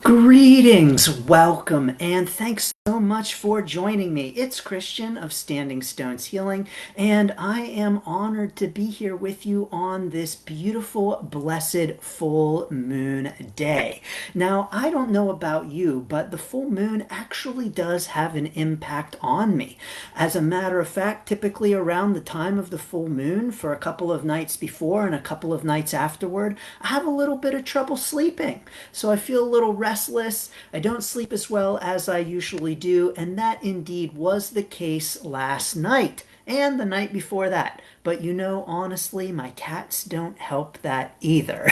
Greetings, welcome, and thanks so much for joining me. It's Christian of Standing Stones Healing, and I am honored to be here with you on this beautiful, blessed full moon day. Now, I don't know about you, but the full moon actually does have an impact on me. As a matter of fact, typically around the time of the full moon, for a couple of nights before and a couple of nights afterward, I have a little bit of trouble sleeping. So I feel a little restless. I don't sleep as well as I usually do, and that indeed was the case last night and the night before that. But you know, honestly, my cats don't help that either.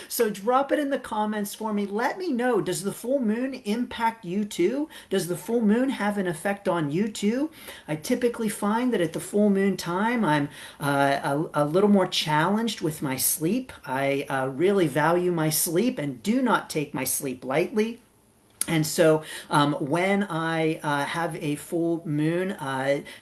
So drop it in the comments for me. Let me know, does the full moon impact you too? Does the full moon have an effect on you too? I typically find that at the full moon time, I'm a little more challenged with my sleep. I really value my sleep and do not take my sleep lightly. And so when I have a full moon,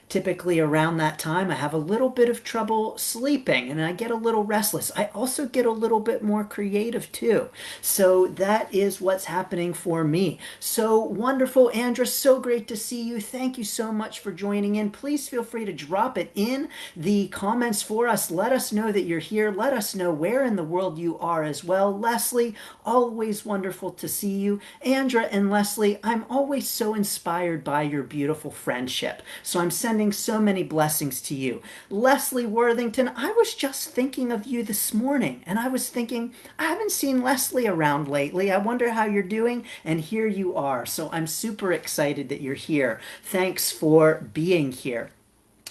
typically around that time, I have a little bit of trouble sleeping and I get a little restless. I also get a little bit more creative too. So that is what's happening for me. So wonderful, Andra. So great to see you. Thank you so much for joining in. Please feel free to drop it in the comments for us. Let us know that you're here. Let us know where in the world you are as well. Leslie, always wonderful to see you. Andra and Leslie, I'm always so inspired by your beautiful friendship. So I'm sending so many blessings to you. Leslie Worthington, I was just thinking of you this morning, and I was thinking, I haven't seen Leslie around lately. I wonder how you're doing, and here you are. So I'm super excited that you're here. Thanks for being here.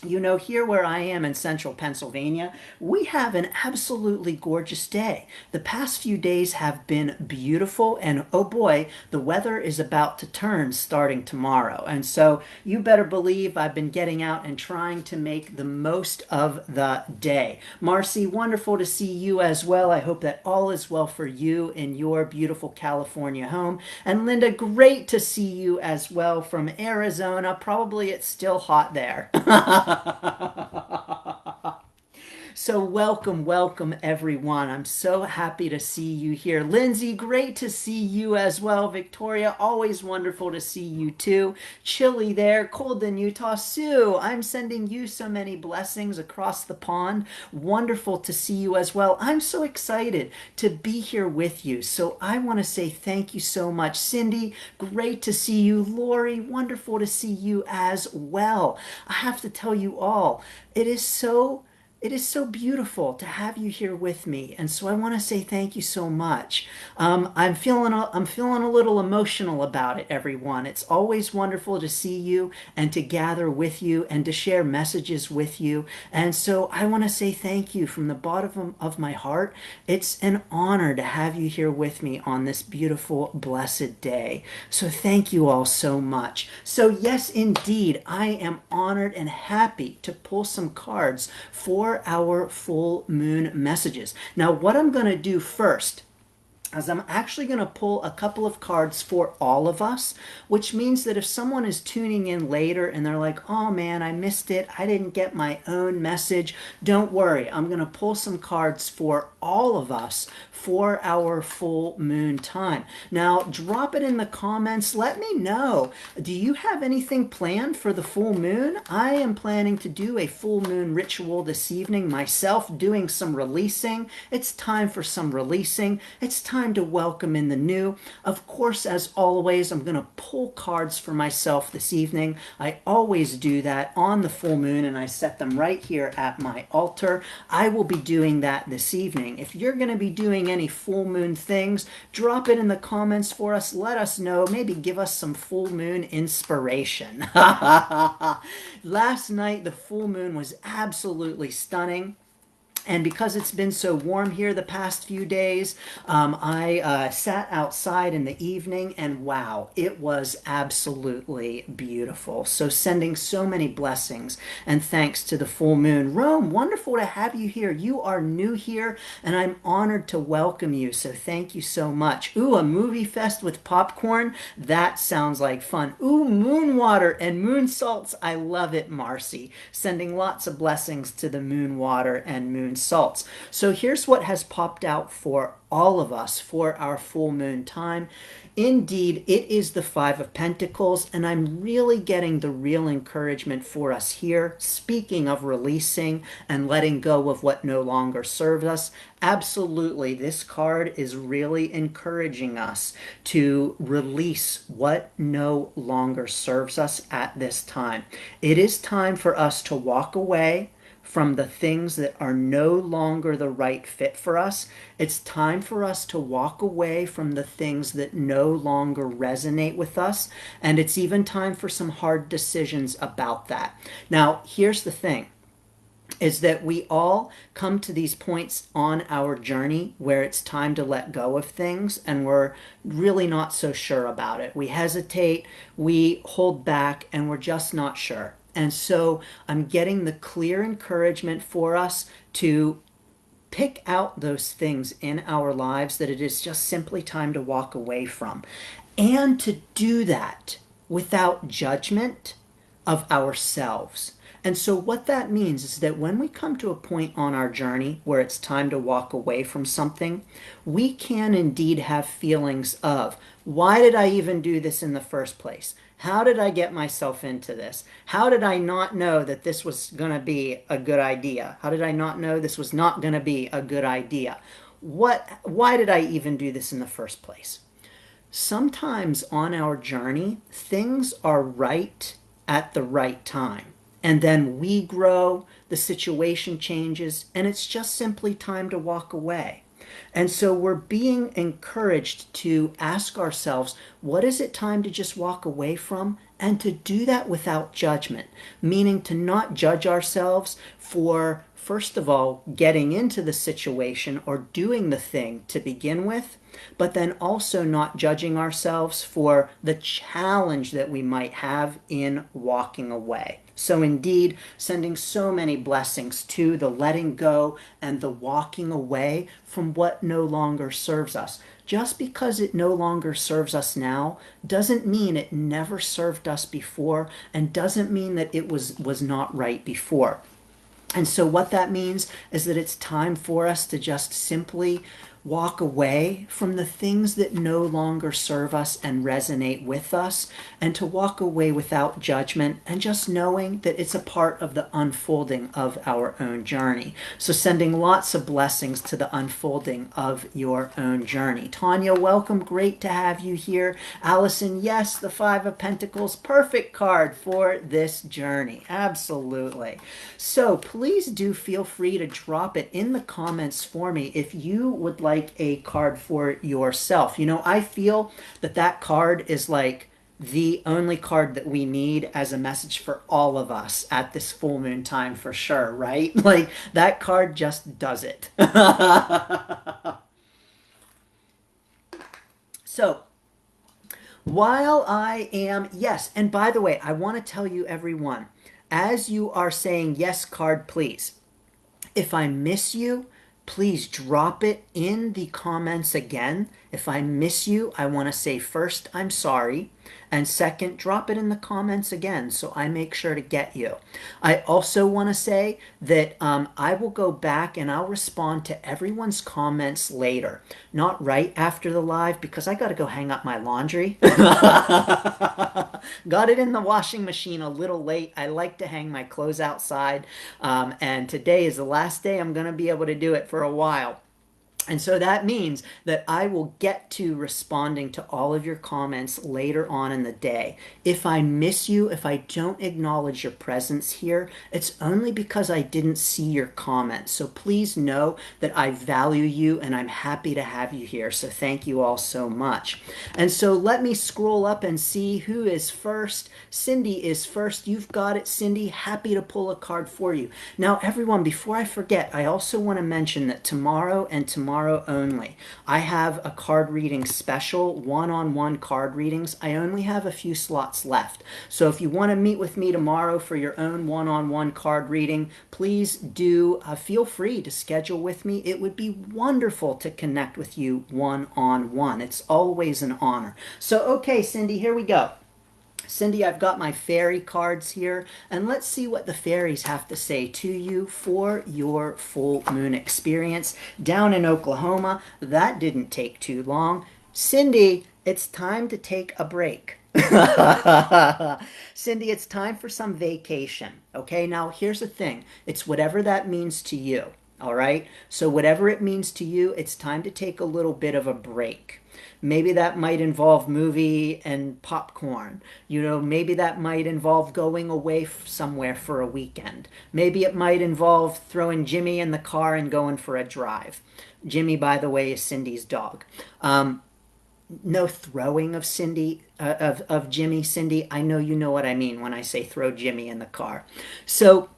You know, here where I am in central Pennsylvania, we have an absolutely gorgeous day. The past few days have been beautiful, and oh boy, the weather is about to turn starting tomorrow. And so you better believe I've been getting out and trying to make the most of the day. Marcy, wonderful to see you as well. I hope that all is well for you in your beautiful California home. And Linda, great to see you as well from Arizona. Probably it's still hot there. So welcome, welcome everyone. I'm so happy to see you here. Lindsay, great to see you as well. Victoria, always wonderful to see you too. Chilly there, cold in Utah. Sue, I'm sending you so many blessings across the pond. Wonderful to see you as well. I'm so excited to be here with you. So I want to say thank you so much. Cindy, great to see you. Lori, wonderful to see you as well. I have to tell you all, it is so beautiful to have you here with me, and so I want to say thank you so much. I'm feeling a little emotional about it, everyone. It's always wonderful to see you and to gather with you and to share messages with you, and so I want to say thank you from the bottom of my heart. It's an honor to have you here with me on this beautiful, blessed day. So thank you all so much. So yes, indeed, I am honored and happy to pull some cards for our full moon messages. Now, what I'm going to do first is I'm actually going to pull a couple of cards for all of us, which means that if someone is tuning in later and they're like, oh man, I missed it, I didn't get my own message, don't worry. I'm going to pull some cards for all of us for our full moon time. Now, drop it in the comments. Let me know. Do you have anything planned for the full moon? I am planning to do a full moon ritual this evening myself, doing some releasing. It's time for some releasing. It's time to welcome in the new. Of course, as always, I'm going to pull cards for myself this evening. I always do that on the full moon, and I set them right here at my altar. I will be doing that this evening. If you're going to be doing any full moon things, drop it in the comments for us. Let us know. Maybe give us some full moon inspiration. Last night, the full moon was absolutely stunning. And because it's been so warm here the past few days, I sat outside in the evening, and wow, it was absolutely beautiful. So sending so many blessings and thanks to the full moon. Rome, wonderful to have you here. You are new here, and I'm honored to welcome you. So thank you so much. Ooh, a movie fest with popcorn. That sounds like fun. Ooh, moon water and moon salts. I love it, Marcy. Sending lots of blessings to the moon water and moon consults. So here's what has popped out for all of us for our full moon time. Indeed, it is the Five of Pentacles, and I'm really getting the real encouragement for us here. Speaking of releasing and letting go of what no longer serves us, absolutely, this card is really encouraging us to release what no longer serves us at this time. It is time for us to walk away from the things that are no longer the right fit for us. It's time for us to walk away from the things that no longer resonate with us. And it's even time for some hard decisions about that. Now, here's the thing, is that we all come to these points on our journey where it's time to let go of things and we're really not so sure about it. We hesitate, we hold back, and we're just not sure. And so I'm getting the clear encouragement for us to pick out those things in our lives that it is just simply time to walk away from. And to do that without judgment of ourselves. And so what that means is that when we come to a point on our journey where it's time to walk away from something, we can indeed have feelings of, why did I even do this in the first place? How did I get myself into this? How did I not know that this was going to be a good idea? How did I not know this was not going to be a good idea? Why did I even do this in the first place? Sometimes on our journey, things are right at the right time. And then we grow, the situation changes, and it's just simply time to walk away. And so we're being encouraged to ask ourselves, what is it time to just walk away from? And to do that without judgment, meaning to not judge ourselves for, first of all, getting into the situation or doing the thing to begin with, but then also not judging ourselves for the challenge that we might have in walking away. So indeed, sending so many blessings to the letting go and the walking away from what no longer serves us. Just because it no longer serves us now doesn't mean it never served us before, and doesn't mean that it was not right before. And so what that means is that it's time for us to just simply walk away from the things that no longer serve us and resonate with us, and to walk away without judgment and just knowing that it's a part of the unfolding of our own journey. So sending lots of blessings to the unfolding of your own journey. Tanya, welcome. Great to have you here. Allison, yes, the Five of Pentacles, perfect card for this journey. Absolutely. So please do feel free to drop it in the comments for me if you would like a card for yourself. You know, I feel that that card is like the only card that we need as a message for all of us at this full moon time, for sure, right? Like, that card just does it. So, while I am, yes, and by the way, I want to tell you, everyone, as you are saying yes card, please, if I miss you, please drop it in the comments again. If I miss you, I want to say first, I'm sorry. And second, drop it in the comments again so I make sure to get you. I also want to say that I will go back and I'll respond to everyone's comments later. Not right after the live, because I got to go hang up my laundry. Got it in the washing machine a little late. I like to hang my clothes outside. And today is the last day I'm going to be able to do it for a while. And so that means that I will get to responding to all of your comments later on in the day. If I miss you, if I don't acknowledge your presence here, it's only because I didn't see your comments. So please know that I value you and I'm happy to have you here. So thank you all so much. And so let me scroll up and see who is first. Cindy is first. You've got it, Cindy. Happy to pull a card for you. Now, everyone, before I forget, I also want to mention that tomorrow and tomorrow only, I have a card reading special, one-on-one card readings. I only have a few slots left. So if you want to meet with me tomorrow for your own one-on-one card reading, please do feel free to schedule with me. It would be wonderful to connect with you one-on-one. It's always an honor. So, okay, Cindy, here we go. Cindy, I've got my fairy cards here, and let's see what the fairies have to say to you for your full moon experience down in Oklahoma. That didn't take too long. Cindy, it's time to take a break. Cindy, it's time for some vacation. Okay, now here's the thing, it's whatever that means to you. All right, so whatever it means to you, it's time to take a little bit of a break. Maybe that might involve movie and popcorn. You know, maybe that might involve going away somewhere for a weekend. Maybe it might involve throwing Jimmy in the car and going for a drive. Jimmy, by the way, is Cindy's dog. No throwing of Jimmy. Cindy, I know you know what I mean when I say throw Jimmy in the car. So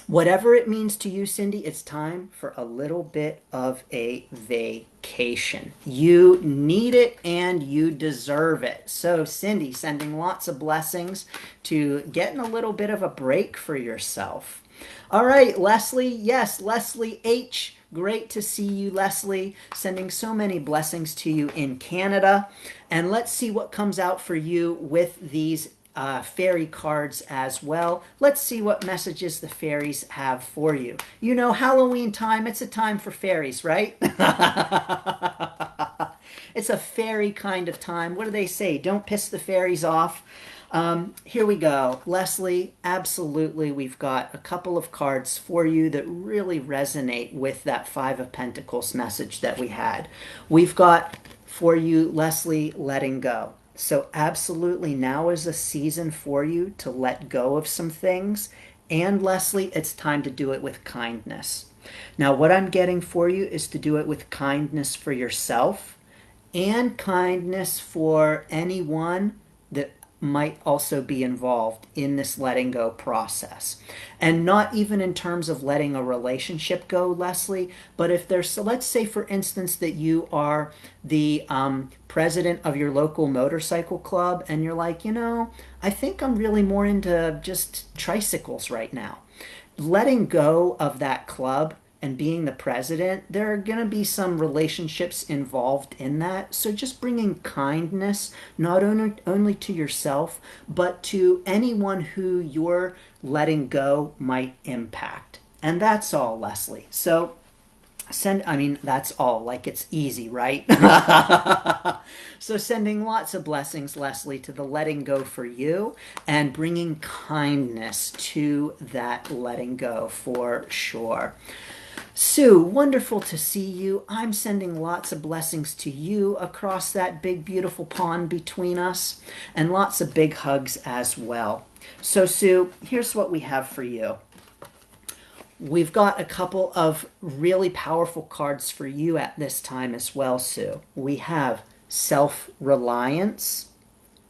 whatever it means to you, Cindy, it's time for a little bit of a vacation. You need it and you deserve it. So, Cindy, sending lots of blessings to getting a little bit of a break for yourself. All right, Leslie. Yes, Leslie H. Great to see you, Leslie. Sending so many blessings to you in Canada. And let's see what comes out for you with these fairy cards as well. Let's see what messages the fairies have for you. You know, Halloween time, it's a time for fairies, right? It's a fairy kind of time. What do they say? Don't piss the fairies off. Here we go. Leslie, absolutely, we've got a couple of cards for you that really resonate with that Five of Pentacles message that we had. We've got for you, Leslie, letting go. So absolutely, now is a season for you to let go of some things. And Leslie, it's time to do it with kindness. Now, what I'm getting for you is to do it with kindness for yourself and kindness for anyone that might also be involved in this letting go process. And not even in terms of letting a relationship go, Leslie, but if there's, so let's say for instance that you are the president of your local motorcycle club and you're like, you know, I think I'm really more into just tricycles right now. Letting go of that club and being the president, there are going to be some relationships involved in that. So just bringing kindness, not only to yourself, but to anyone who your letting go might impact. And that's all, Leslie. So that's all, like it's easy, right? So sending lots of blessings, Leslie, to the letting go for you and bringing kindness to that letting go for sure. Sue, wonderful to see you. I'm sending lots of blessings to you across that big, beautiful pond between us, and lots of big hugs as well. So, Sue, here's what we have for you. We've got a couple of really powerful cards for you at this time as well, Sue. We have self-reliance,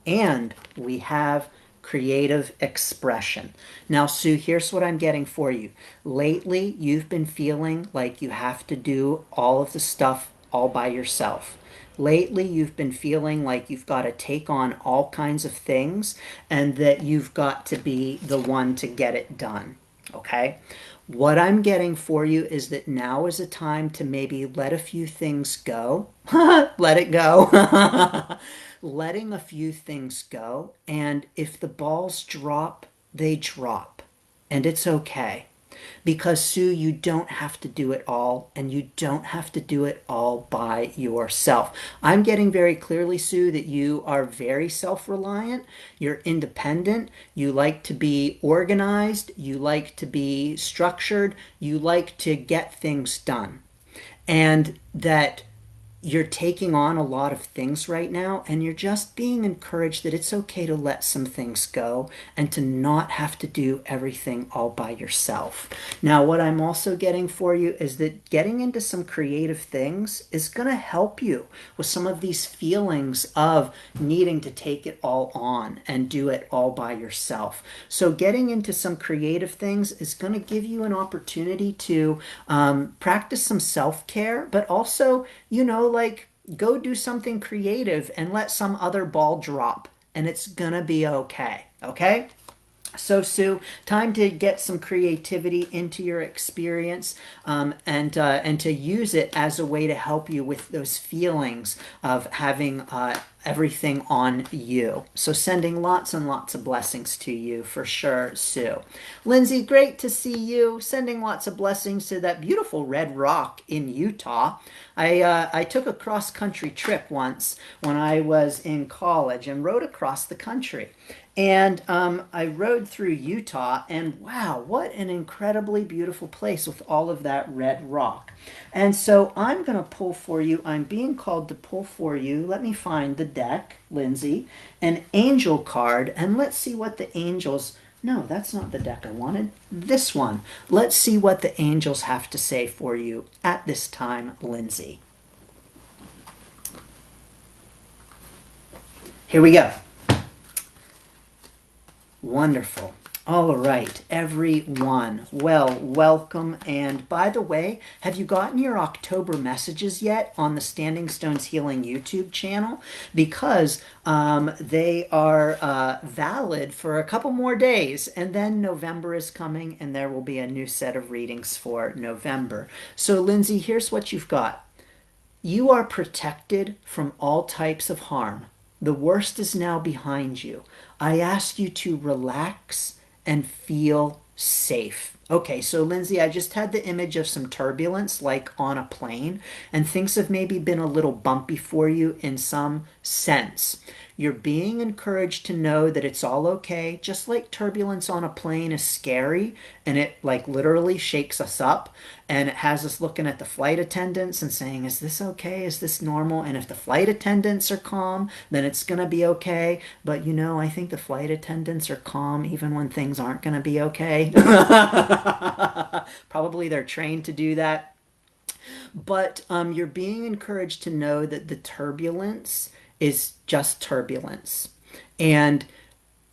and we have creative expression. Now, Sue, here's what I'm getting for you. Lately, you've been feeling like you have to do all of the stuff all by yourself. Lately, you've been feeling like you've got to take on all kinds of things and that you've got to be the one to get it done. Okay? What I'm getting for you is that now is a time to maybe let a few things go. Let it go. Letting a few things go. And if the balls drop, they drop. And it's okay. Because, Sue, you don't have to do it all, and you don't have to do it all by yourself. I'm getting very clearly, Sue, that you are very self-reliant, you're independent, you like to be organized, you like to be structured, you like to get things done. And that you're taking on a lot of things right now, and you're just being encouraged that it's okay to let some things go and to not have to do everything all by yourself. Now, what I'm also getting for you is that getting into some creative things is going to help you with some of these feelings of needing to take it all on and do it all by yourself. So getting into some creative things is going to give you an opportunity to practice some self-care, but also, you know, like go do something creative and let some other ball drop, and it's gonna be okay. Okay? So, Sue, time to get some creativity into your experience, and to use it as a way to help you with those feelings of having everything on you. So, sending lots and lots of blessings to you for sure, Sue. Lindsay, great to see you. Sending lots of blessings to that beautiful red rock in Utah. I took a cross country trip once when I was in college and rode across the country. And I rode through Utah, and wow, what an incredibly beautiful place with all of that red rock. And so I'm going to pull for you. I'm being called to pull for you. Let me find the deck, Lindsay, an angel card, and let's see what the angels. No, that's not the deck I wanted. This one. Let's see what the angels have to say for you at this time, Lindsay. Here we go. Wonderful. All right, everyone. Well, welcome. And by the way, have you gotten your October messages yet on the Standing Stones Healing YouTube channel? Because they are valid for a couple more days, and then November is coming, and there will be a new set of readings for November. So, Lindsay, here's what you've got. You are protected from all types of harm. The worst is now behind you. I ask you to relax and feel safe. Okay, so Lindsay, I just had the image of some turbulence like on a plane, and things have maybe been a little bumpy for you in some sense. You're being encouraged to know that it's all okay, just like turbulence on a plane is scary and it like literally shakes us up, and it has us looking at the flight attendants and saying, is this okay? Is this normal? And if the flight attendants are calm, then it's going to be okay. But you know, I think the flight attendants are calm even when things aren't going to be okay. Probably they're trained to do that. But you're being encouraged to know that the turbulence is just turbulence. And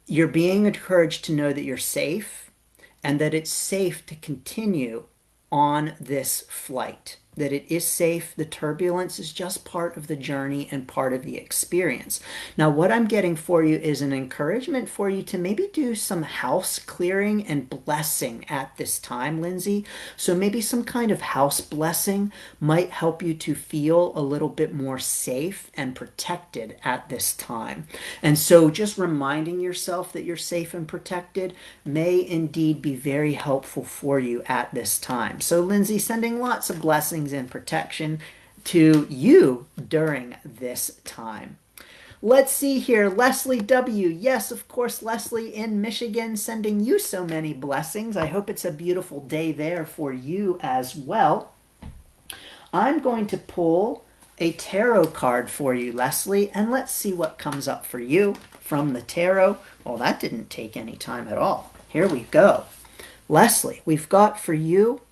you're being encouraged to know that you're safe and that it's safe to continue on this flight. That it is safe. The turbulence is just part of the journey and part of the experience. Now, what I'm getting for you is an encouragement for you to maybe do some house clearing and blessing at this time, Lindsay. So maybe some kind of house blessing might help you to feel a little bit more safe and protected at this time. And so just reminding yourself that you're safe and protected may indeed be very helpful for you at this time. So, Lindsay, sending lots of blessings and protection to you during this time. Let's see here. Leslie W. Yes, of course, Leslie in Michigan, sending you so many blessings. I hope it's a beautiful day there for you as well. I'm going to pull a tarot card for you, Leslie, and let's see what comes up for you from the tarot. Well, that didn't take any time at all. Here we go. Leslie, we've got for you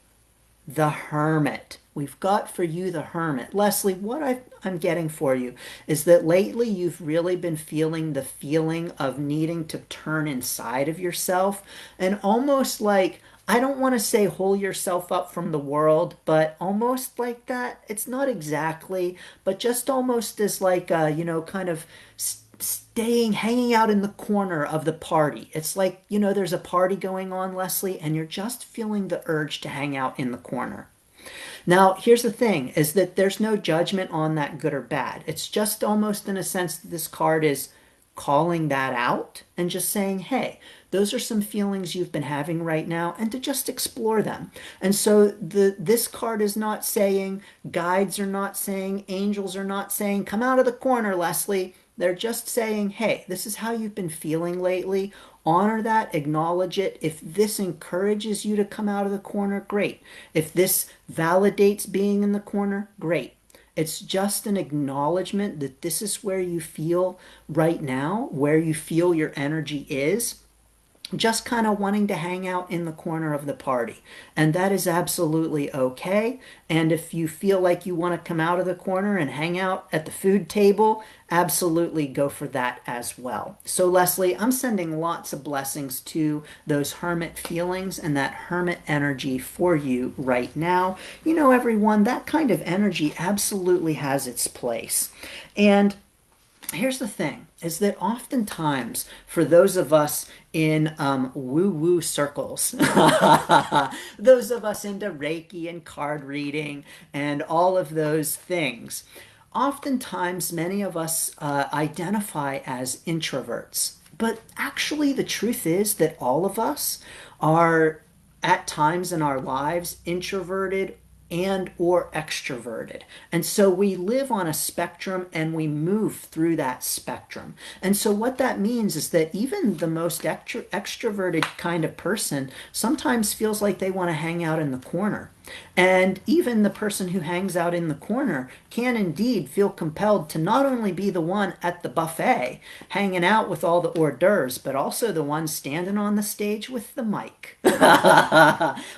the Hermit. We've got for you the Hermit. Leslie, what I'm getting for you is that lately you've really been feeling the feeling of needing to turn inside of yourself and almost like, I don't want to say hole yourself up from the world, but almost like that. It's not exactly, but just almost as like a, kind of hanging out in the corner of the party. It's like, there's a party going on, Leslie, and you're just feeling the urge to hang out in the corner. Now, here's the thing, is that there's no judgment on that good or bad. It's just almost in a sense that this card is calling that out and just saying, hey, those are some feelings you've been having right now, and to just explore them. And so this card is not saying, guides are not saying, angels are not saying, come out of the corner, Leslie. They're just saying, hey, this is how you've been feeling lately. Honor that, acknowledge it. If this encourages you to come out of the corner, great. If this validates being in the corner, great. It's just an acknowledgement that this is where you feel right now, where you feel your energy is. Just kind of wanting to hang out in the corner of the party. And that is absolutely okay. And if you feel like you want to come out of the corner and hang out at the food table, absolutely go for that as well. So, Leslie, I'm sending lots of blessings to those hermit feelings and that hermit energy for you right now. Everyone, that kind of energy absolutely has its place. And here's the thing, is that oftentimes for those of us in woo-woo circles, those of us into Reiki and card reading and all of those things, oftentimes many of us identify as introverts. But actually, the truth is that all of us are at times in our lives introverted and or extroverted. And so we live on a spectrum and we move through that spectrum. And so what that means is that even the most extroverted kind of person sometimes feels like they want to hang out in the corner. And even the person who hangs out in the corner can indeed feel compelled to not only be the one at the buffet hanging out with all the hors d'oeuvres, but also the one standing on the stage with the mic.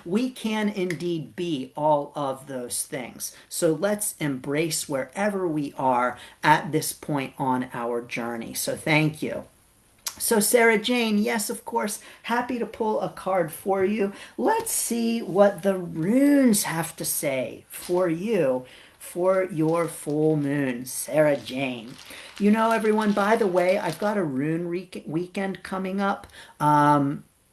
We can indeed be all of those things. So let's embrace wherever we are at this point on our journey. So thank you. So Sarah Jane, yes, of course, happy to pull a card for you. Let's see what the runes have to say for you for your full moon, Sarah Jane. You know, everyone, by the way, I've got a rune weekend coming up.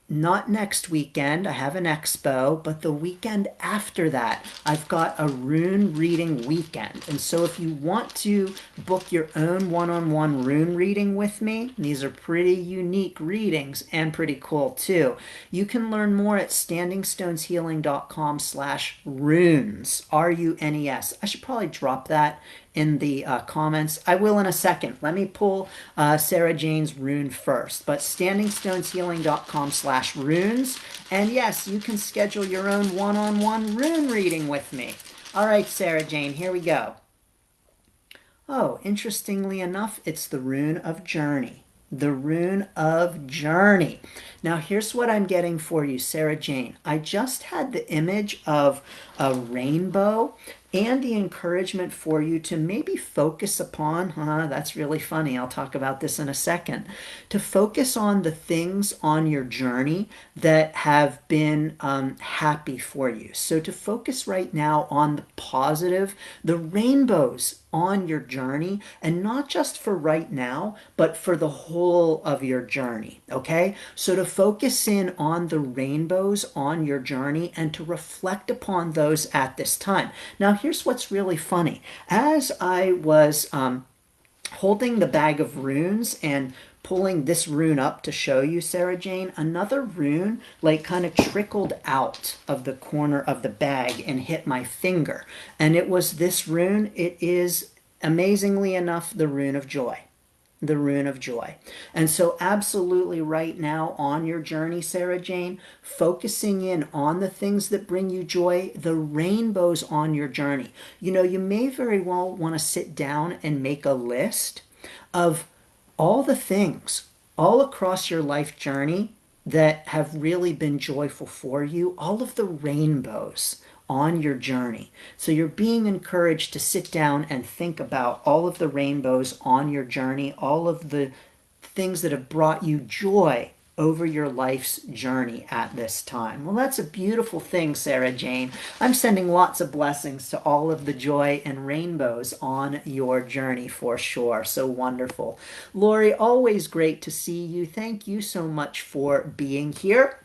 Not next weekend, I have an expo, but the weekend after that, I've got a rune reading weekend. And so if you want to book your own one-on-one rune reading with me, these are pretty unique readings and pretty cool too. You can learn more at standingstoneshealing.com/runes, R-U-N-E-S. I should probably drop that in the comments. I will in a second. Let me pull Sarah Jane's rune first. But standingstoneshealing.com/runes. And yes, you can schedule your own one-on-one rune reading with me. All right, Sarah Jane, here we go. Oh, interestingly enough, it's the rune of journey. The rune of journey. Now, here's what I'm getting for you, Sarah Jane. I just had the image of a rainbow and the encouragement for you to maybe focus upon, that's really funny, I'll talk about this in a second, to focus on the things on your journey that have been happy for you. So to focus right now on the positive, the rainbows on your journey, and not just for right now, but for the whole of your journey, okay? So to focus in on the rainbows on your journey and to reflect upon those at this time. Now, here's what's really funny. As I was holding the bag of runes and pulling this rune up to show you, Sarah Jane, another rune like kind of trickled out of the corner of the bag and hit my finger. And it was this rune. It is, amazingly enough, the rune of joy. The rune of joy. And so absolutely right now on your journey, Sarah Jane, focusing in on the things that bring you joy, the rainbows on your journey. You know, you may very well want to sit down and make a list of all the things all across your life journey that have really been joyful for you, all of the rainbows on your journey. So you're being encouraged to sit down and think about all of the rainbows on your journey, all of the things that have brought you joy over your life's journey at this time. Well, that's a beautiful thing, Sarah Jane. I'm sending lots of blessings to all of the joy and rainbows on your journey for sure. So wonderful. Lori, always great to see you. Thank you so much for being here.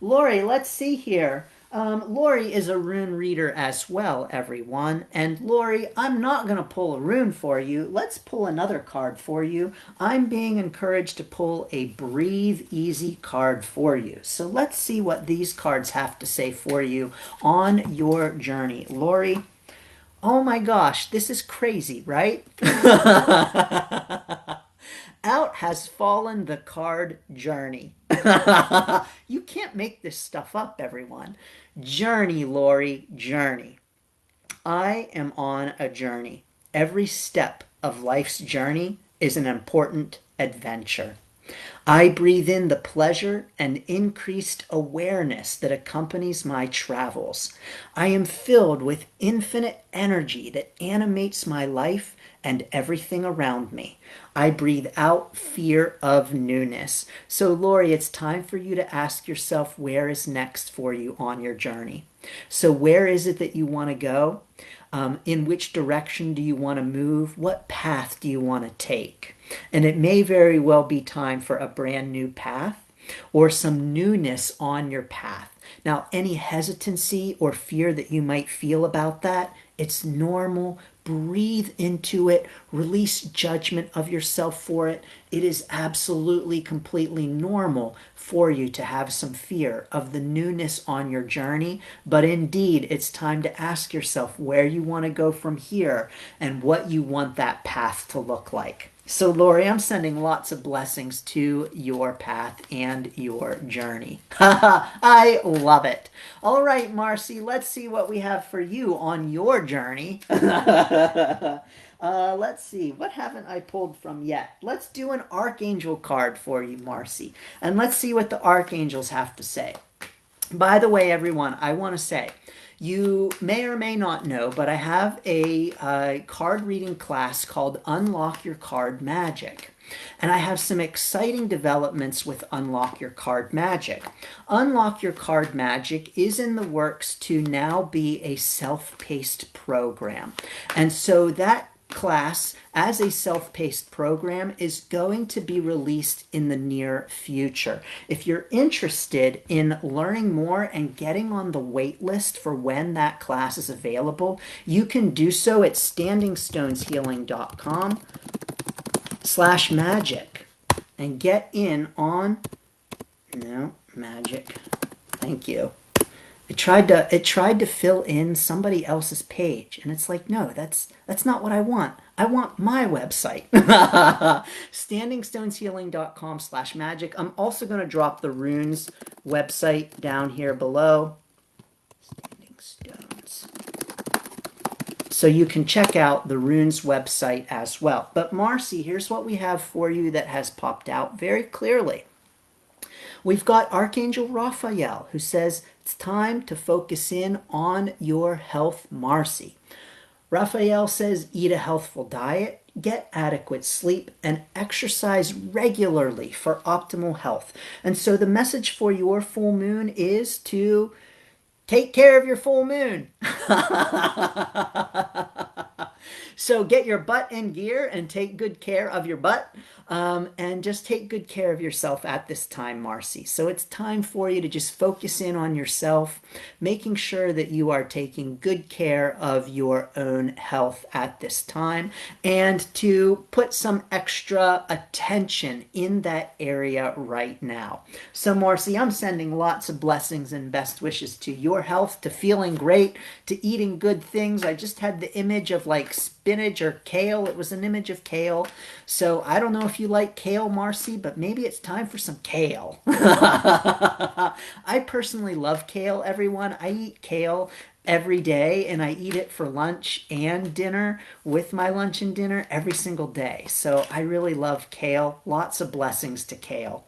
Lori, let's see here. Lori is a rune reader as well, everyone. And Lori, I'm not going to pull a rune for you. Let's pull another card for you. I'm being encouraged to pull a Breathe Easy card for you. So let's see what these cards have to say for you on your journey. Lori, oh my gosh, this is crazy, right? Out has fallen the card journey. You can't make this stuff up, everyone. Journey, Lori, journey. I am on a journey. Every step of life's journey is an important adventure. I breathe in the pleasure and increased awareness that accompanies my travels. I am filled with infinite energy that animates my life and everything around me. I breathe out fear of newness. So, Lori, it's time for you to ask yourself where is next for you on your journey. So where is it that you want to go? In which direction do you want to move? What path do you want to take? And it may very well be time for a brand new path or some newness on your path. Now, any hesitancy or fear that you might feel about that, it's normal. Breathe into it. Release judgment of yourself for it. It is absolutely, completely normal for you to have some fear of the newness on your journey. But indeed, it's time to ask yourself where you want to go from here and what you want that path to look like. So, Lori, I'm sending lots of blessings to your path and your journey. I love it. All right, Marcy, let's see what we have for you on your journey. Let's see. What haven't I pulled from yet? Let's do an Archangel card for you, Marcy. And let's see what the Archangels have to say. By the way, everyone, I want to say, you may or may not know, but I have a card reading class called Unlock Your Card Magic. And I have some exciting developments with Unlock Your Card Magic. Unlock Your Card Magic is in the works to now be a self-paced program. And so that class as a self-paced program is going to be released in the near future. If you're interested in learning more and getting on the wait list for when that class is available, you can do so at standingstoneshealing.com/magic and get in on magic. Thank you. It tried to fill in somebody else's page, and it's like, no, that's not what I want. I want my website. standingstoneshealing.com/magic. I'm also going to drop the Runes website down here below. Standing Stones. So you can check out the Runes website as well. But Marcy, here's what we have for you that has popped out very clearly. We've got Archangel Raphael, who says it's time to focus in on your health, Marcy. Raphael says eat a healthful diet, get adequate sleep, and exercise regularly for optimal health. And so the message for your full moon is to take care of your full moon. So get your butt in gear and take good care of your butt. And just take good care of yourself at this time, Marcy. So it's time for you to just focus in on yourself, making sure that you are taking good care of your own health at this time, and to put some extra attention in that area right now. So Marcy, I'm sending lots of blessings and best wishes to your health, to feeling great, to eating good things. I just had the image of like spinach or kale. It was an image of kale. So I don't know if you like kale, Marcy, but maybe it's time for some kale. I personally love kale, everyone. I eat kale every day, and I eat it for lunch and dinner with my lunch and dinner every single day. So I really love kale. Lots of blessings to kale.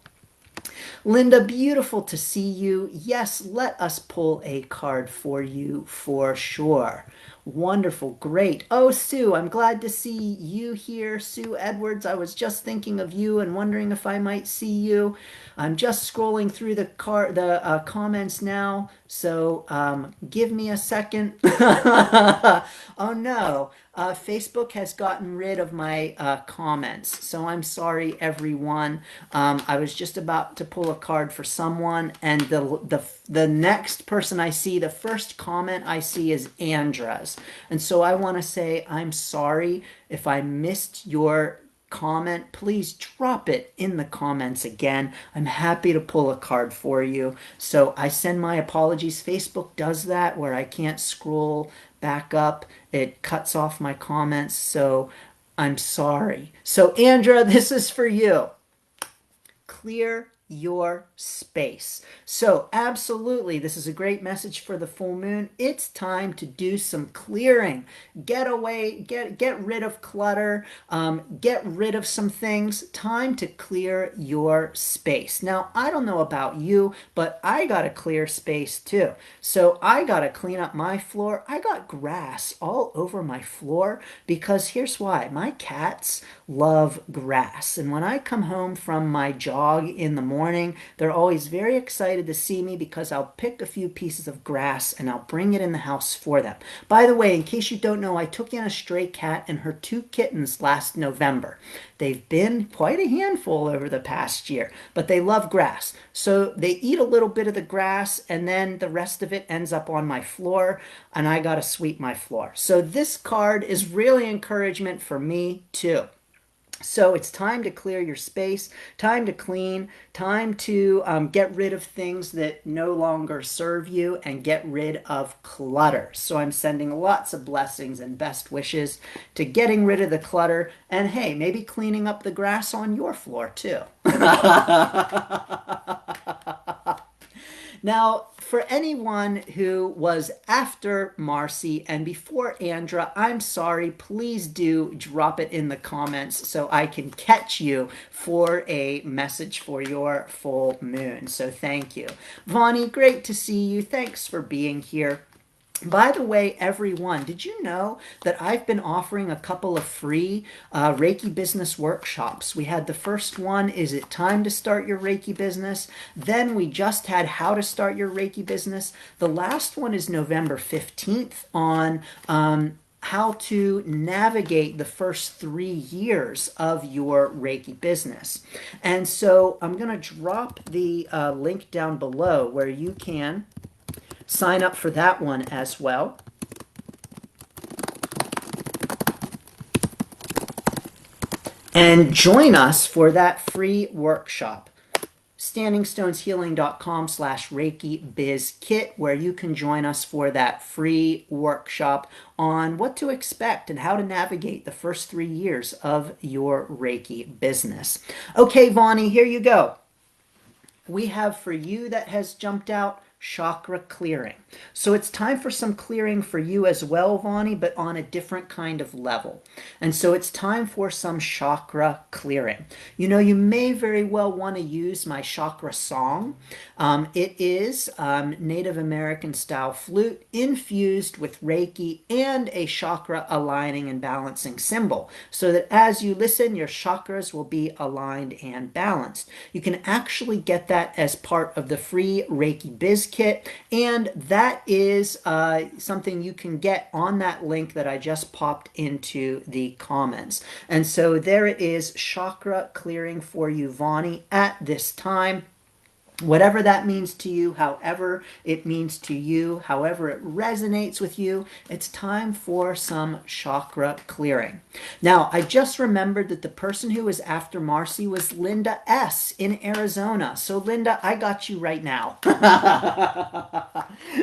Linda, beautiful to see you. Yes, let us pull a card for you for sure. Wonderful, great. Oh, Sue, I'm glad to see you here. Sue Edwards, I was just thinking of you and wondering if I might see you. I'm just scrolling through the comments now, so give me a second. Oh no, Facebook has gotten rid of my comments, so I'm sorry, everyone. I was just about to pull a card for someone, and the next person I see, the first comment I see is Andra's. And so I want to say I'm sorry if I missed your comment. Please drop it in the comments again. I'm happy to pull a card for you. So I send my apologies. Facebook does that where I can't scroll back up. It cuts off my comments. So I'm sorry. So Andra, this is for you. Clear your space. So absolutely, this is a great message for the full moon. It's time to do some clearing. Get away, get rid of clutter, get rid of some things. Time to clear your space. Now, I don't know about you, but I got to clear space too. So I got to clean up my floor. I got grass all over my floor because here's why. My cats love grass. And when I come home from my jog in the morning, morning. They're always very excited to see me because I'll pick a few pieces of grass and I'll bring it in the house for them. By the way, in case you don't know, I took in a stray cat and her 2 kittens last November. They've been quite a handful over the past year, but they love grass. So they eat a little bit of the grass and then the rest of it ends up on my floor and I got to sweep my floor. So this card is really encouragement for me too. So it's time to clear your space, time to clean, time to get rid of things that no longer serve you and get rid of clutter. So I'm sending lots of blessings and best wishes to getting rid of the clutter and hey, maybe cleaning up the grass on your floor too. Now, for anyone who was after Marcy and before Andra, I'm sorry. Please do drop it in the comments so I can catch you for a message for your full moon. So thank you. Vani, great to see you. Thanks for being here. By the way, everyone, did you know that I've been offering a couple of free Reiki business workshops? We had the first one, Is It Time to Start Your Reiki Business? Then we just had How to Start Your Reiki Business. The last one is November 15th on how to navigate the first 3 years of your Reiki business. And so I'm going to drop the link down below where you can sign up for that one as well. And join us for that free workshop. standingstoneshealing.com/Reiki Biz Kit, where you can join us for that free workshop on what to expect and how to navigate the first 3 years of your Reiki business. Okay, Vani, here you go. We have for you that has jumped out, chakra clearing. So it's time for some clearing for you as well, Vani, but on a different kind of level. And so it's time for some chakra clearing. You know, you may very well want to use my Chakra Song. It is Native American Style Flute infused with Reiki and a chakra aligning and balancing symbol, so that as you listen, your chakras will be aligned and balanced. You can actually get that as part of the free Reiki Biz Kit, and that is something you can get on that link that I just popped into the comments. And so there it is, chakra clearing for you, Vani, at this time. Whatever that means to you, however it means to you, however it resonates with you, it's time for some chakra clearing. Now, I just remembered that the person who was after Marcy was Linda S. in Arizona. So, Linda, I got you right now.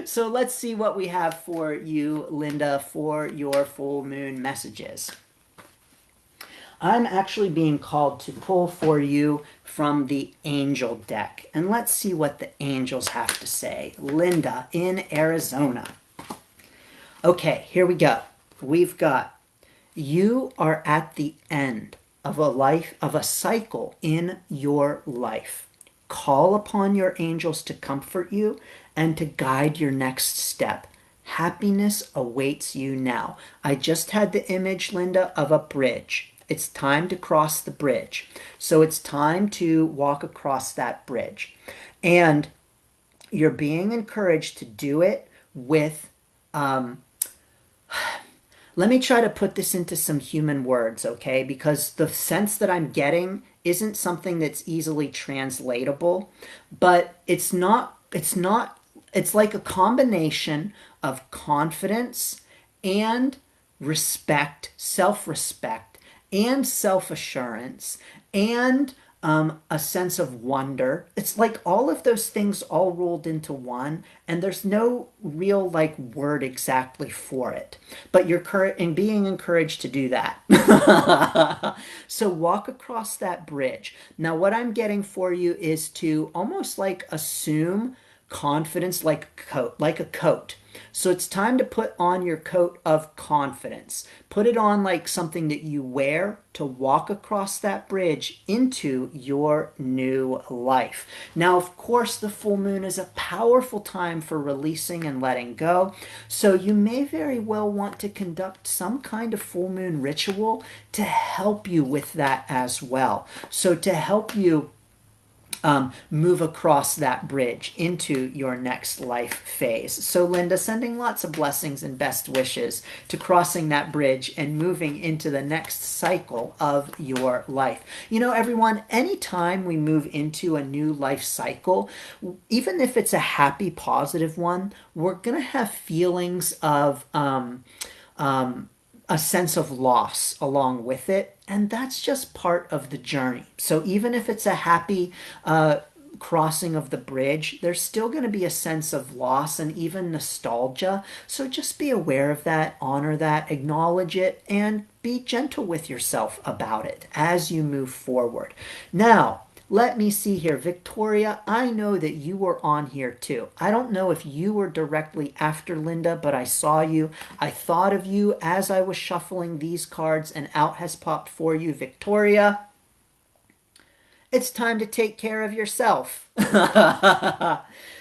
So let's see what we have for you, Linda, for your full moon messages. I'm actually being called to pull for you from the angel deck. And let's see what the angels have to say. Linda in Arizona. Okay, here we go. We've got, you are at the end of a cycle in your life. Call upon your angels to comfort you and to guide your next step. Happiness awaits you now. I just had the image, Linda, of a bridge. It's time to cross the bridge. So it's time to walk across that bridge. And you're being encouraged to do it with, let me try to put this into some human words, okay? Because the sense that I'm getting isn't something that's easily translatable, but it's like a combination of confidence and respect, self-respect, and self-assurance, and a sense of wonder. It's like all of those things all rolled into one, and there's no real word exactly for it. But you're being encouraged to do that. So walk across that bridge. Now what I'm getting for you is to almost assume confidence like a coat. So it's time to put on your coat of confidence. Put it on like something that you wear to walk across that bridge into your new life. Now, of course, the full moon is a powerful time for releasing and letting go. So you may very well want to conduct some kind of full moon ritual to help you with that as well. So to help you move across that bridge into your next life phase. So Linda, sending lots of blessings and best wishes to crossing that bridge and moving into the next cycle of your life. You know, everyone, anytime we move into a new life cycle, even if it's a happy, positive one, we're going to have feelings of a sense of loss along with it. And that's just part of the journey. So even if it's a happy crossing of the bridge, there's still going to be a sense of loss and even nostalgia. So just be aware of that, honor that, acknowledge it, and be gentle with yourself about it as you move forward. Now, let me see here. Victoria, I know that you were on here too. I don't know if you were directly after Linda, but I saw you. I thought of you as I was shuffling these cards, and out has popped for you, Victoria. It's time to take care of yourself.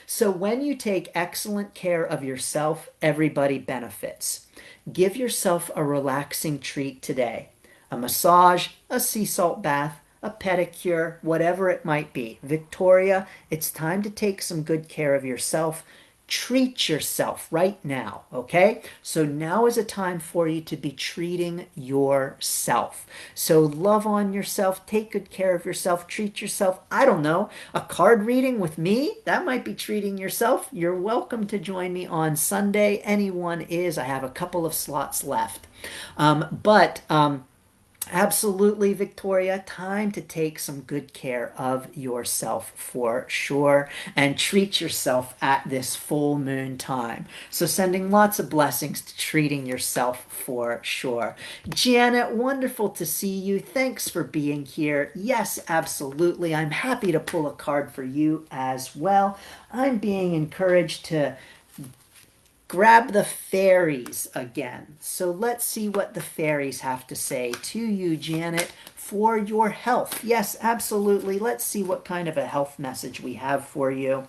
So when you take excellent care of yourself, everybody benefits. Give yourself a relaxing treat today. A massage, a sea salt bath, a pedicure, whatever it might be. Victoria, it's time to take some good care of yourself. Treat yourself right now, okay? So now is a time for you to be treating yourself. So love on yourself, take good care of yourself, treat yourself. I don't know, a card reading with me? That might be treating yourself. You're welcome to join me on Sunday. Anyone is. I have a couple of slots left. Absolutely, Victoria. Time to take some good care of yourself for sure and treat yourself at this full moon time. So sending lots of blessings to treating yourself for sure. Janet, wonderful to see you. Thanks for being here. Yes, absolutely. I'm happy to pull a card for you as well. I'm being encouraged to grab the fairies again. So let's see what the fairies have to say to you, Janet, for your health. Yes, absolutely. Let's see what kind of a health message we have for you.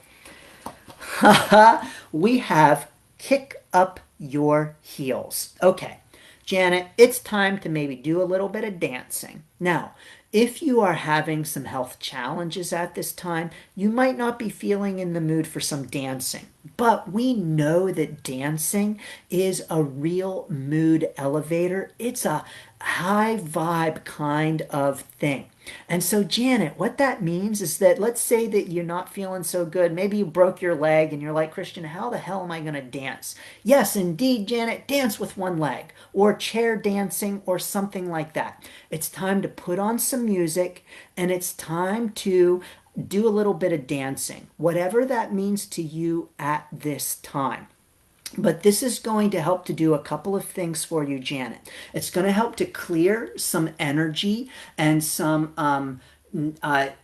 We have kick up your heels. Okay, Janet, it's time to maybe do a little bit of dancing. Now, if you are having some health challenges at this time, you might not be feeling in the mood for some dancing. But we know that dancing is a real mood elevator. It's a high vibe kind of thing. And so, Janet, what that means is that let's say that you're not feeling so good. Maybe you broke your leg and you're like, Christian, how the hell am I going to dance? Yes, indeed, Janet, dance with one leg or chair dancing or something like that. It's time to put on some music and it's time to do a little bit of dancing, whatever that means to you at this time. But this is going to help to do a couple of things for you, Janet. It's going to help to clear some energy and some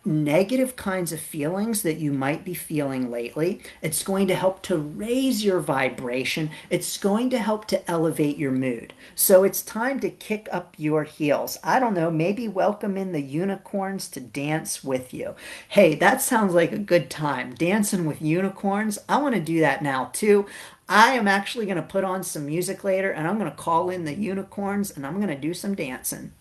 negative kinds of feelings that you might be feeling lately. It's going to help to raise your vibration. It's going to help to elevate your mood. So it's time to kick up your heels. I don't know, maybe welcome in the unicorns to dance with you. Hey, that sounds like a good time. Dancing with unicorns. I want to do that now too. I am actually going to put on some music later and I'm going to call in the unicorns and I'm going to do some dancing.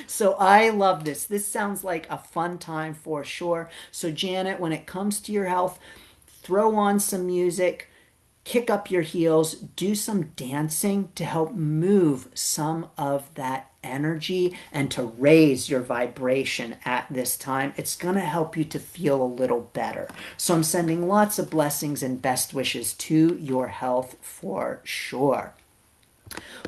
So I love this. This sounds like a fun time for sure. So Janet, when it comes to your health, throw on some music, kick up your heels, do some dancing to help move some of that energy and to raise your vibration at this time. It's going to help you to feel a little better. So I'm sending lots of blessings and best wishes to your health for sure.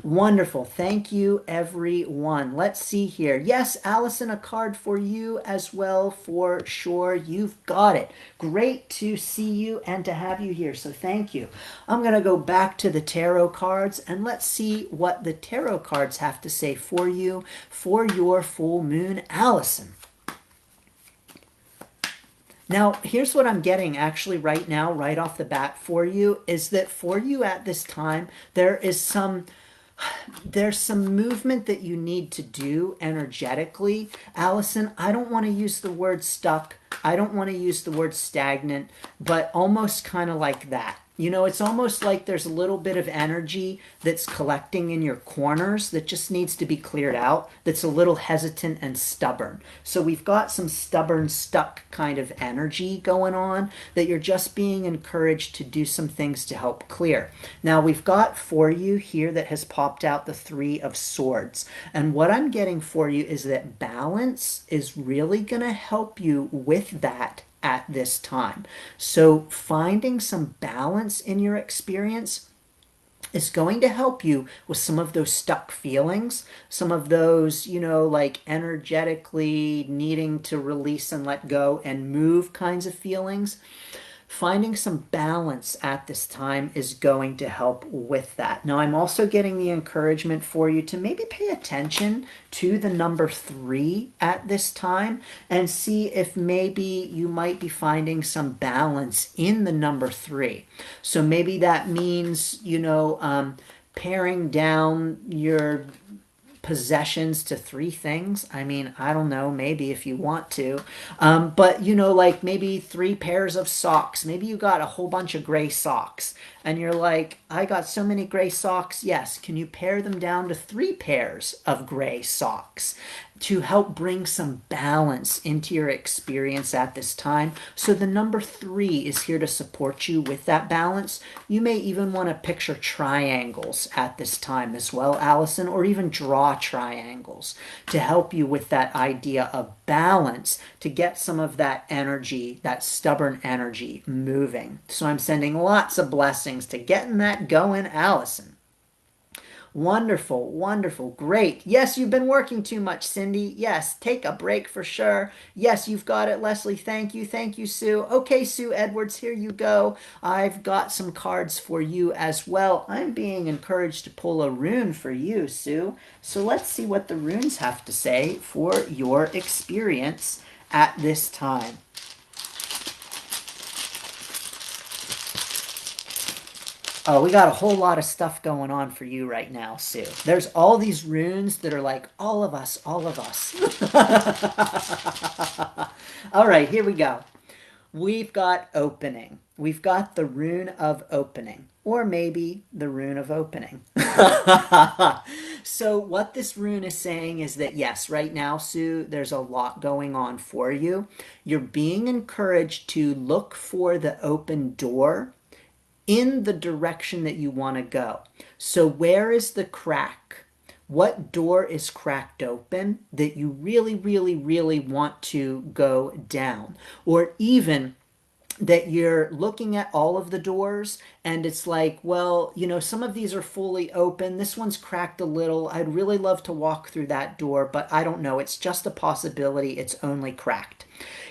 Wonderful. Thank you, everyone. Let's see here. Yes, Allison, a card for you as well, for sure. You've got it. Great to see you and to have you here. So thank you. I'm going to go back to the tarot cards and let's see what the tarot cards have to say for you for your full moon, Allison. Now, here's what I'm getting actually right now, right off the bat for you, is that for you at this time, there's some movement that you need to do energetically. Allison, I don't want to use the word stuck. I don't want to use the word stagnant, but almost kind of like that. You know, it's almost like there's a little bit of energy that's collecting in your corners that just needs to be cleared out, that's a little hesitant and stubborn. So we've got some stubborn, stuck kind of energy going on that you're just being encouraged to do some things to help clear. Now, we've got for you here that has popped out the Three of Swords. And what I'm getting for you is that balance is really going to help you with that at this time. So finding some balance in your experience is going to help you with some of those stuck feelings, some of those, you know, like energetically needing to release and let go and move kinds of feelings. Finding some balance at this time is going to help with that. Now, I'm also getting the encouragement for you to maybe pay attention to the number 3 at this time and see if maybe you might be finding some balance in the number 3. So maybe that means, you know, paring down your possessions to 3 things. I mean, I don't know, maybe if you want to. But, you know, like maybe 3 pairs of socks. Maybe you got a whole bunch of gray socks and you're like, I got so many gray socks. Yes. Can you pare them down to 3 pairs of gray socks to help bring some balance into your experience at this time? So the number 3 is here to support you with that balance. You may even want to picture triangles at this time as well, Allison, or even draw triangles to help you with that idea of balance, to get some of that energy, that stubborn energy moving. So I'm sending lots of blessings to getting that going, Allison. Wonderful, wonderful, great. Yes, you've been working too much, Cindy. Yes, take a break for sure. Yes, you've got it, Leslie. Thank you. Thank you, Sue. Okay, Sue Edwards, here you go. I've got some cards for you as well. I'm being encouraged to pull a rune for you, Sue. So let's see what the runes have to say for your experience at this time. Oh, we got a whole lot of stuff going on for you right now, Sue. There's all these runes that are like, all of us, all of us. All right, here we go. We've got opening. We've got the rune of opening, or maybe the rune of opening. So what this rune is saying is that, yes, right now, Sue, there's a lot going on for you. You're being encouraged to look for the open door in the direction that you want to go. So where is the crack? What door is cracked open that you really, really, really want to go down? Or even that you're looking at all of the doors and it's like, well, you know, some of these are fully open. This one's cracked a little. I'd really love to walk through that door, but I don't know. It's just a possibility. It's only cracked.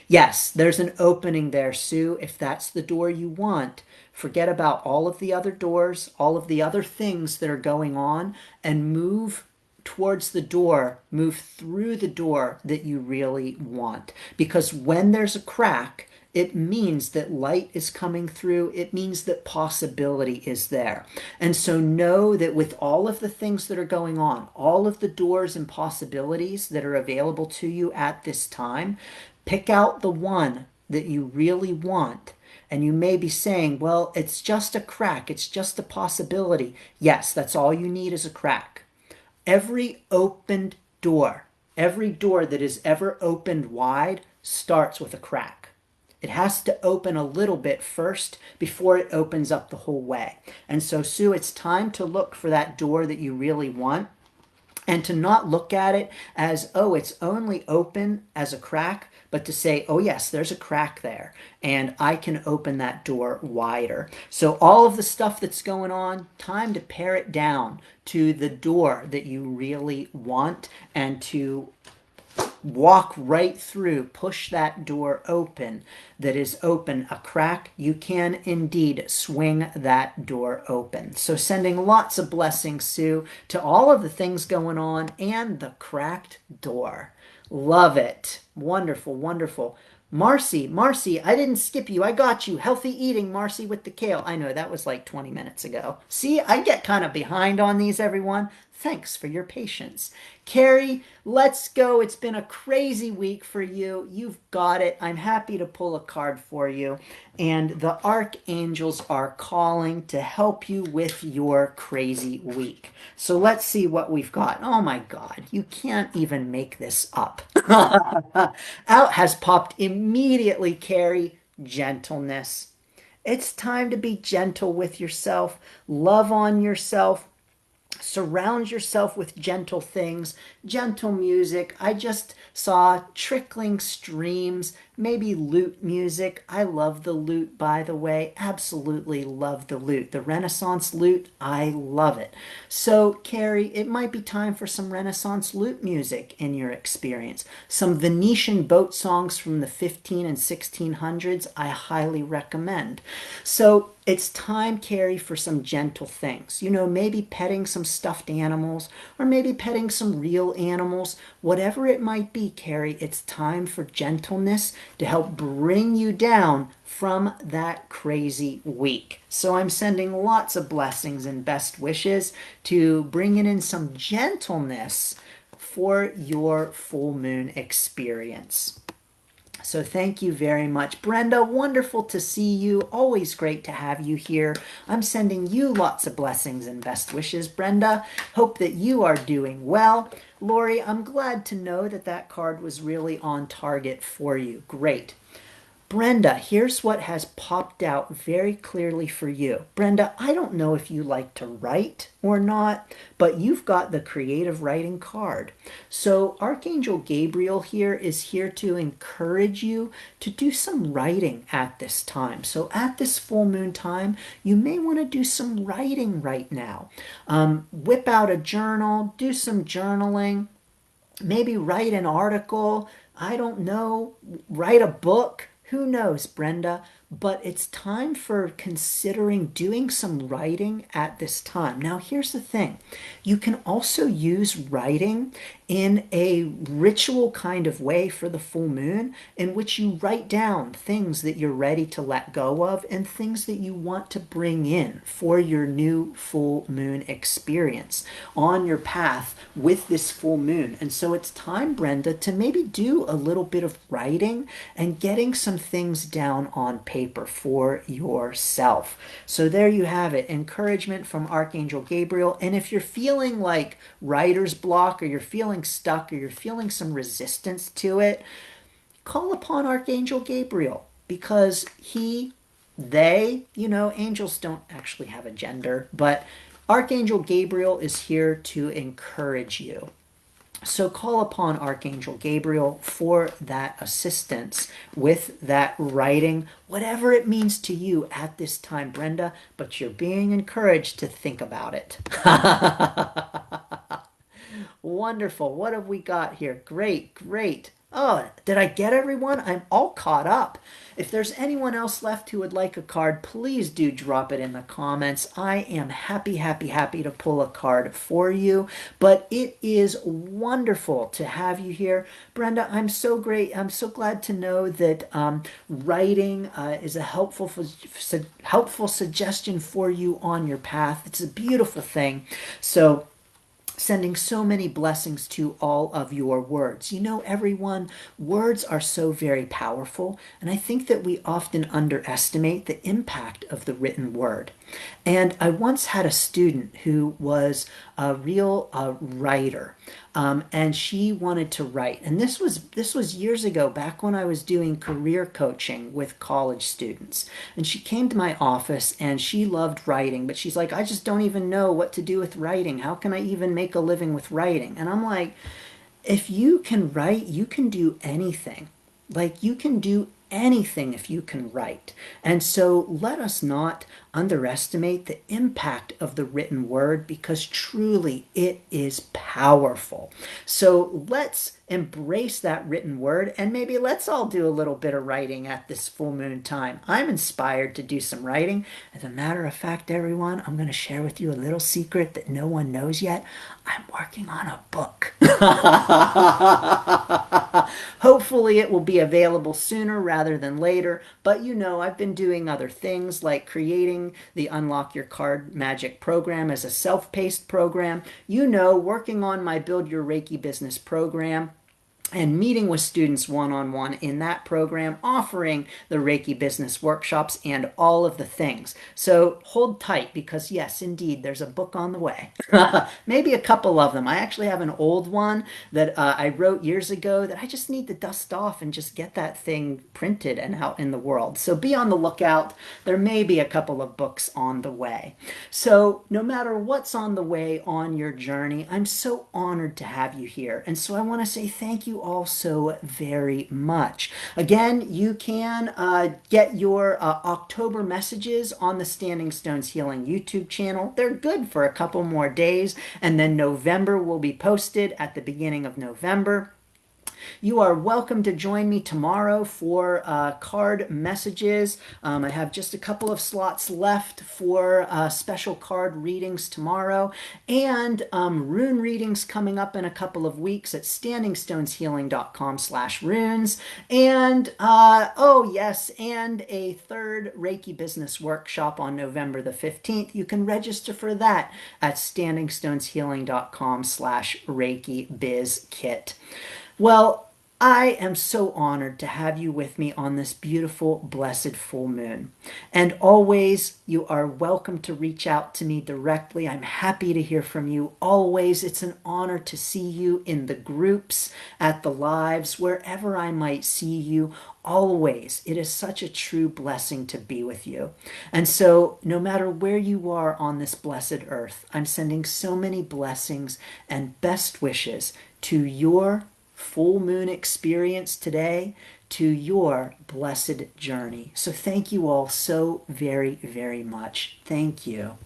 Yes, there's an opening there, Sue. If that's the door you want, forget about all of the other doors, all of the other things that are going on, and move towards the door, move through the door that you really want. Because when there's a crack, it means that light is coming through. It means that possibility is there. And so know that with all of the things that are going on, all of the doors and possibilities that are available to you at this time, pick out the one that you really want. And you may be saying, well, it's just a crack. It's just a possibility. Yes, that's all you need is a crack. Every opened door, every door that is ever opened wide starts with a crack. It has to open a little bit first before it opens up the whole way. And so, Sue, it's time to look for that door that you really want and to not look at it as, oh, it's only open as a crack, but to say, oh yes, there's a crack there and I can open that door wider. So all of the stuff that's going on, time to pare it down to the door that you really want and to walk right through, push that door open that is open, a crack. You can indeed swing that door open. So sending lots of blessings, Sue, to all of the things going on and the cracked door. Love it. Wonderful, wonderful. Marcy, I didn't skip you. I got you. Healthy eating, Marcy with the kale. I know that was like 20 minutes ago. See, I get kind of behind on these, everyone. thanks for your patience. Carrie, let's go. It's been a crazy week for you. You've got it. I'm happy to pull a card for you. And the archangels are calling to help you with your crazy week. So let's see what we've got. Oh my God, you can't even make this up. Out has popped immediately, Carrie. Gentleness. It's time to be gentle with yourself, love on yourself, surround yourself with gentle things, gentle music. I just saw trickling streams, maybe lute music. I love the lute, by the way. Absolutely love the lute. The Renaissance lute, I love it. So, Carrie, it might be time for some Renaissance lute music in your experience. Some Venetian boat songs from the 15 and 1600s, I highly recommend. So, it's time, Carrie, for some gentle things. You know, maybe petting some stuffed animals or maybe petting some real animals. Whatever it might be, Carrie, it's time for gentleness to help bring you down from that crazy week. So I'm sending lots of blessings and best wishes to bringing in some gentleness for your full moon experience. So thank you very much. Brenda, wonderful to see you. Always great to have you here. I'm sending you lots of blessings and best wishes, Brenda. Hope that you are doing well. Lori, I'm glad to know that that card was really on target for you. Great. Brenda, here's what has popped out very clearly for you. Brenda, I don't know if you like to write or not, but you've got the creative writing card. So Archangel Gabriel here is here to encourage you to do some writing at this time. So at this full moon time, you may want to do some writing right now. Whip out a journal, do some journaling, maybe write an article, I don't know, write a book. Who knows, Brenda? But it's time for considering doing some writing at this time. Now, here's the thing. You can also use writing in a ritual kind of way for the full moon in which you write down things that you're ready to let go of and things that you want to bring in for your new full moon experience on your path with this full moon. And so it's time, Brenda, to maybe do a little bit of writing and getting some things down on paper for yourself. So there you have it. Encouragement from Archangel Gabriel. And if you're feeling like writer's block or you're feeling stuck or you're feeling some resistance to it, call upon Archangel Gabriel because they, angels don't actually have a gender, but Archangel Gabriel is here to encourage you. So call upon Archangel Gabriel for that assistance with that writing, whatever it means to you at this time, Brenda, but you're being encouraged to think about it. Wonderful. What have we got here? Great, great. Oh, did I get everyone? I'm all caught up. If there's anyone else left who would like a card, please do drop it in the comments. I am happy to pull a card for you. But it is wonderful to have you here. Brenda, I'm so great. I'm so glad to know that writing is a helpful suggestion for you on your path. It's a beautiful thing. So sending so many blessings to all of your words. You know, everyone, words are so very powerful, and I think that we often underestimate the impact of the written word. And I once had a student who was a real writer, and she wanted to write. And this was years ago, back when I was doing career coaching with college students. And she came to my office, and she loved writing, but she's like, I just don't even know what to do with writing. How can I even make a living with writing? And I'm like, if you can write, you can do anything. Like, you can do anything if you can write. And so let us not underestimate the impact of the written word because truly it is powerful. So let's embrace that written word and maybe let's all do a little bit of writing at this full moon time. I'm inspired to do some writing. As a matter of fact, everyone, I'm going to share with you a little secret that no one knows yet. I'm working on a book. Hopefully it will be available sooner rather than later, but you know, I've been doing other things like creating the Unlock Your Card Magic program as a self-paced program, you know, working on my Build Your Reiki Business program, and meeting with students one-on-one in that program, offering the Reiki business workshops and all of the things. So hold tight because yes, indeed, there's a book on the way. Maybe a couple of them. I actually have an old one that I wrote years ago that I just need to dust off and just get that thing printed and out in the world. So be on the lookout. There may be a couple of books on the way. So no matter what's on the way on your journey, I'm so honored to have you here. And so I want to say thank you all so very much. Again, you can get your October messages on the Standing Stones Healing YouTube channel. They're good for a couple more days, and then November will be posted at the beginning of November. You are welcome to join me tomorrow for card messages. I have just a couple of slots left for special card readings tomorrow, and rune readings coming up in a couple of weeks at standingstoneshealing.com/runes. And oh yes, and a third Reiki business workshop on November the 15th. You can register for that at standingstoneshealing.com/Reiki Biz Kit. Well, I am so honored to have you with me on this beautiful, blessed full moon. And always, you are welcome to reach out to me directly. I'm happy to hear from you. Always, it's an honor to see you in the groups, at the lives, wherever I might see you. Always, it is such a true blessing to be with you. And so, no matter where you are on this blessed earth, I'm sending so many blessings and best wishes to your full moon experience today, to your blessed journey. So thank you all so very, very much. Thank you.